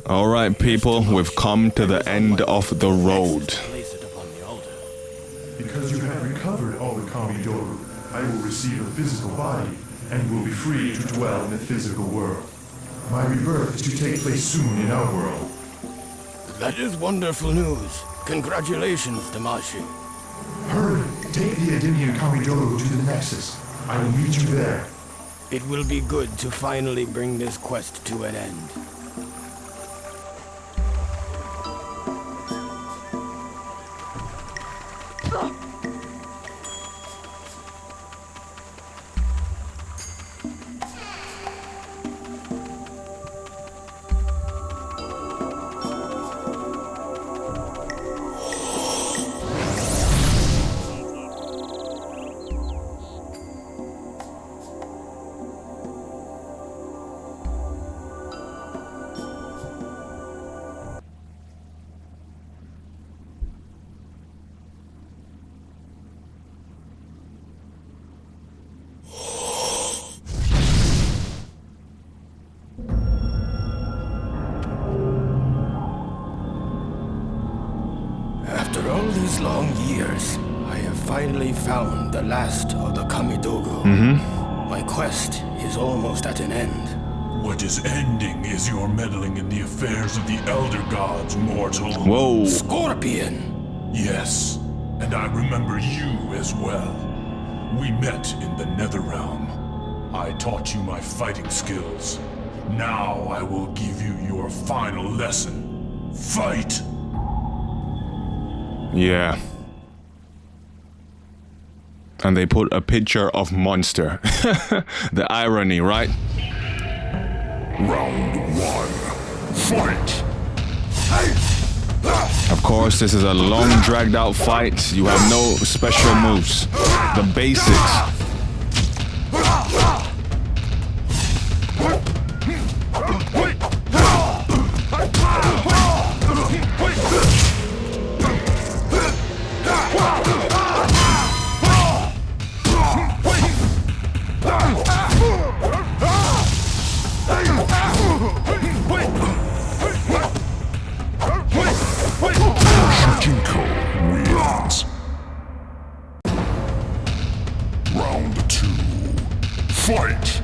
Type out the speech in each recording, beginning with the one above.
All right, people, we've come to the end of the road. Because you have recovered all the Kamidoru, I will receive a physical body and will be free to dwell in the physical world. My rebirth is to take place soon in our world. That is wonderful news. Congratulations, Damashi. Hurry, take the Adinian Kamidoru to the Nexus. I will meet you there. It will be good to finally bring this quest to an end. After all these long years, I have finally found the last of the Kamidogu. My quest is almost at an end. What is ending is your meddling in the affairs of the Elder Gods, mortal. Whoa. Scorpion! Yes, and I remember you as well. We met in the Netherrealm. I taught you my fighting skills. Now I will give you your final lesson. Fight! Yeah. And they put a picture of Monster. The irony, right? Round 1. Fight! Of course, this is a long, dragged-out fight. You have no special moves. The basics. Wins. Round 2. Fight!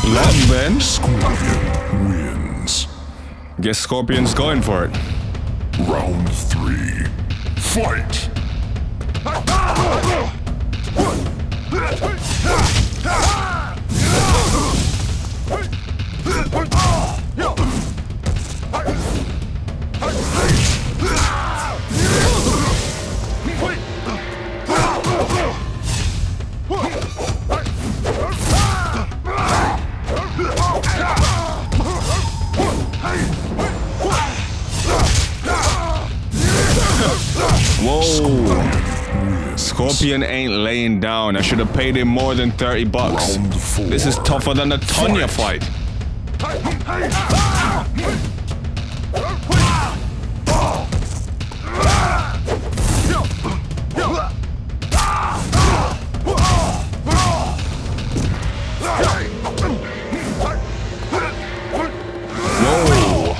Blood then. Scorpion wins. Guess Scorpion's going for it. Round 3. Fight! Whoa. Scorpion ain't laying down. I should have paid him more than 30 bucks. Round 4. This is tougher than the Tonya fight. Whoa.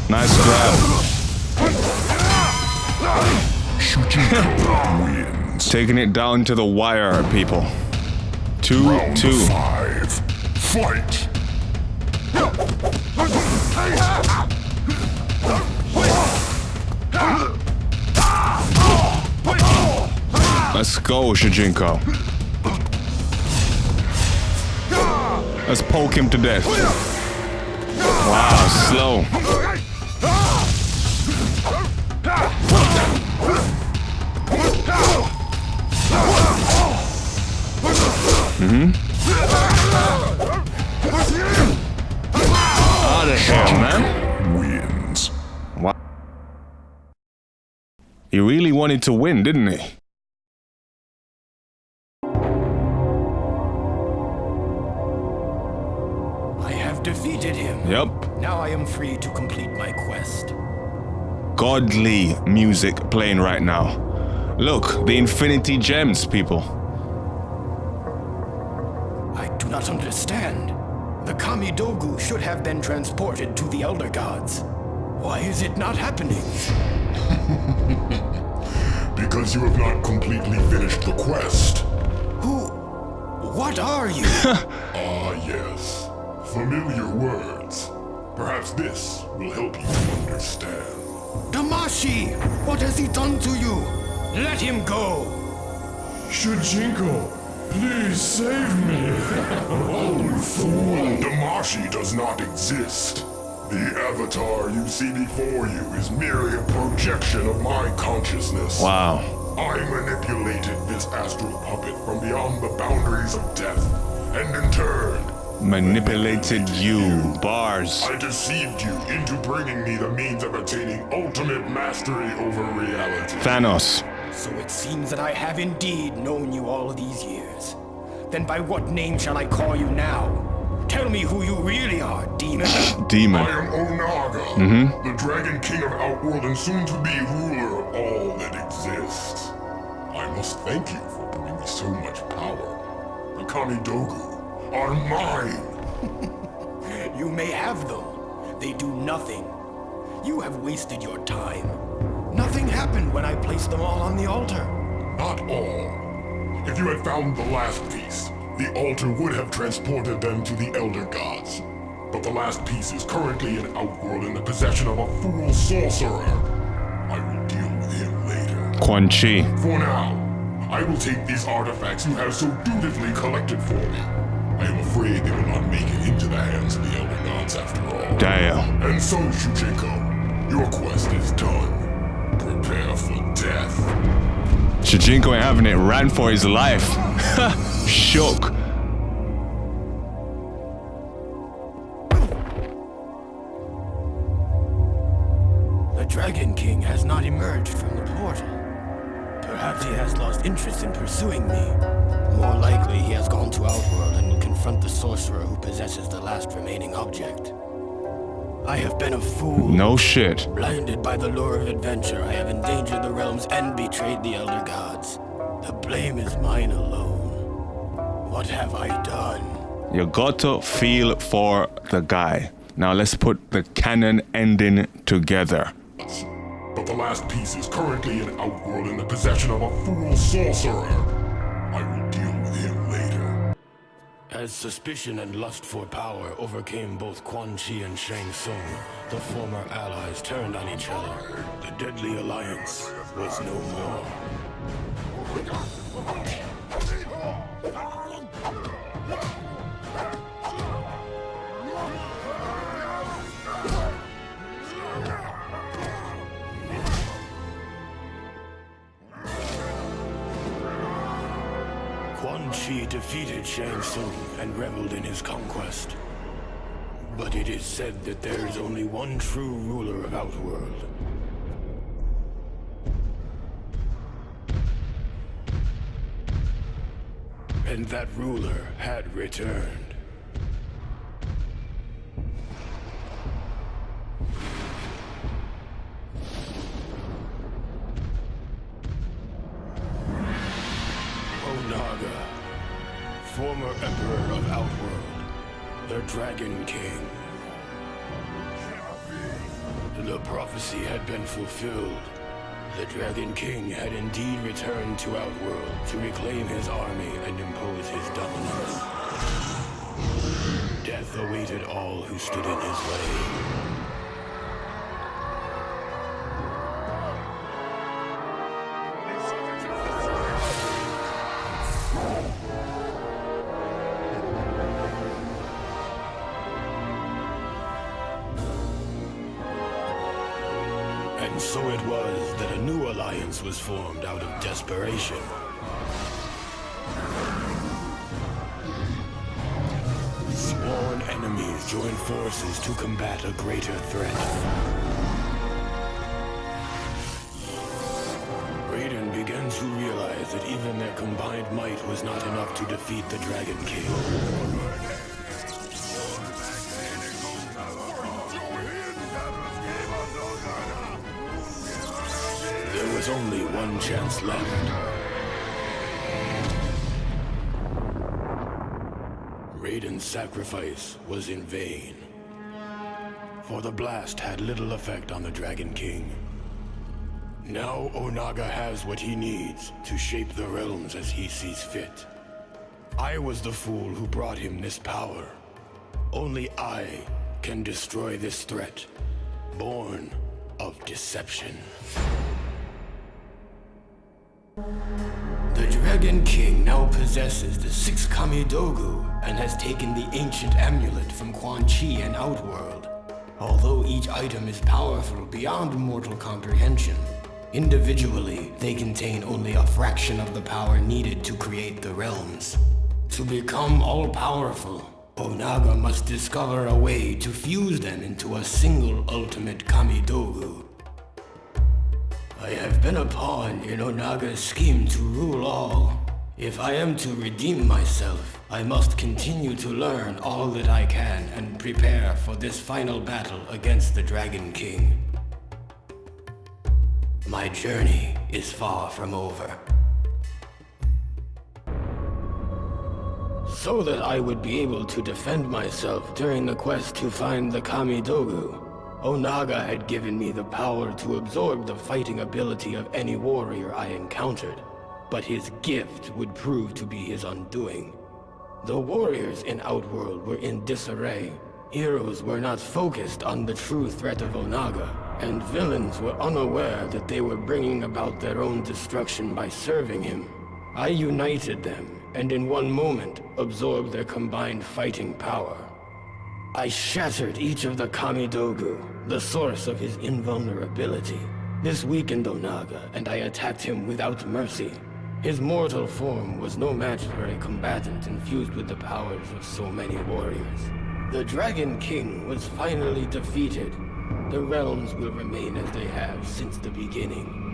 Nice grab. Wins. Taking it down to the wire, people. 2-2. Round 5. Fight! Let's go, Shujinko. Let's poke him to death. Wow, slow. Mm-hmm. He really wanted to win, didn't he? I have defeated him. Yep. Now I am free to complete my quest. Godly music playing right now. Look, the infinity gems, people. I do not understand. The Kamidogu should have been transported to the Elder Gods. Why is it not happening? Because you have not completely finished the quest. What are you? Yes. Familiar words. Perhaps this will help you to understand. Damashi! What has he done to you? Let him go! Shujinko, please save me. Oh, fool! Damashi does not exist. The avatar you see before you is merely a projection of my consciousness. Wow. I manipulated this astral puppet from beyond the boundaries of death, and in turn, Manipulated you. Bars. I deceived you into bringing me the means of attaining ultimate mastery over reality. Thanos. So it seems that I have indeed known you all these years. Then by what name shall I call you now? Tell me who you really are, demon. Demon. I am Onaga, the Dragon King of Outworld and soon-to-be ruler of all that exists. I must thank you for bringing me so much power. The Kamidogu are mine. You may have them. They do nothing. You have wasted your time. Nothing happened when I placed them all on the altar. Not all. If you had found the last piece, the altar would have transported them to the Elder Gods. But the last piece is currently in Outworld in the possession of a fool sorcerer. I will deal with him later. Quan Chi. For now, I will take these artifacts you have so dutifully collected for me. I am afraid they will not make it into the hands of the Elder Gods after all. Damn. And so, Shujinko, your quest is done. Prepare for death. Shujinko ain't having it. Ran for his life. Shook. The Dragon King has not emerged from the portal. Perhaps he has lost interest in pursuing me. More likely, he has gone to Outworld and will confront the sorcerer who possesses the last remaining object. I have been a fool. No shit. Blinded by the lure of adventure, I have endangered the realms and betrayed the Elder Gods. The blame is mine alone. What have I done? You got to feel for the guy. Now let's put the canon ending together. But the last piece is currently in Outworld in the possession of a fool sorcerer. I will deal with him later. As suspicion and lust for power overcame both Quan Chi and Shang Tsung, the former allies turned on each other. The deadly alliance was no more. Quan Chi defeated Shang Tsung and reveled in his conquest. But it is said that there is only one true ruler of Outworld. And that ruler had returned. Onaga, former Emperor of Outworld, the Dragon King. The prophecy had been fulfilled. The Dragon King had indeed returned to Outworld to reclaim his army and impose his dominance. Death awaited all who stood in his way. And so it was that a new alliance was formed out of desperation. Sworn enemies joined forces to combat a greater threat. began to realize that even their combined might was not enough to defeat the Dragon King. There was only one chance left. Raiden's sacrifice was in vain, for the blast had little effect on the Dragon King. Now Onaga has what he needs to shape the realms as he sees fit. I was the fool who brought him this power. Only I can destroy this threat, born of deception. The Dragon King now possesses the 6 Kamidogu and has taken the ancient amulet from Quan Chi and Outworld. Although each item is powerful beyond mortal comprehension, individually they contain only a fraction of the power needed to create the realms. To become all-powerful, Onaga must discover a way to fuse them into a single ultimate Kamidogu. I have been a pawn in Onaga's scheme to rule all. If I am to redeem myself, I must continue to learn all that I can and prepare for this final battle against the Dragon King. My journey is far from over. So that I would be able to defend myself during the quest to find the Kamidogu, Onaga had given me the power to absorb the fighting ability of any warrior I encountered, but his gift would prove to be his undoing. The warriors in Outworld were in disarray, heroes were not focused on the true threat of Onaga, and villains were unaware that they were bringing about their own destruction by serving him. I united them, and in one moment absorbed their combined fighting power. I shattered each of the Kamidogu, the source of his invulnerability. This weakened Onaga, and I attacked him without mercy. His mortal form was no match for a combatant infused with the powers of so many warriors. The Dragon King was finally defeated. The realms will remain as they have since the beginning.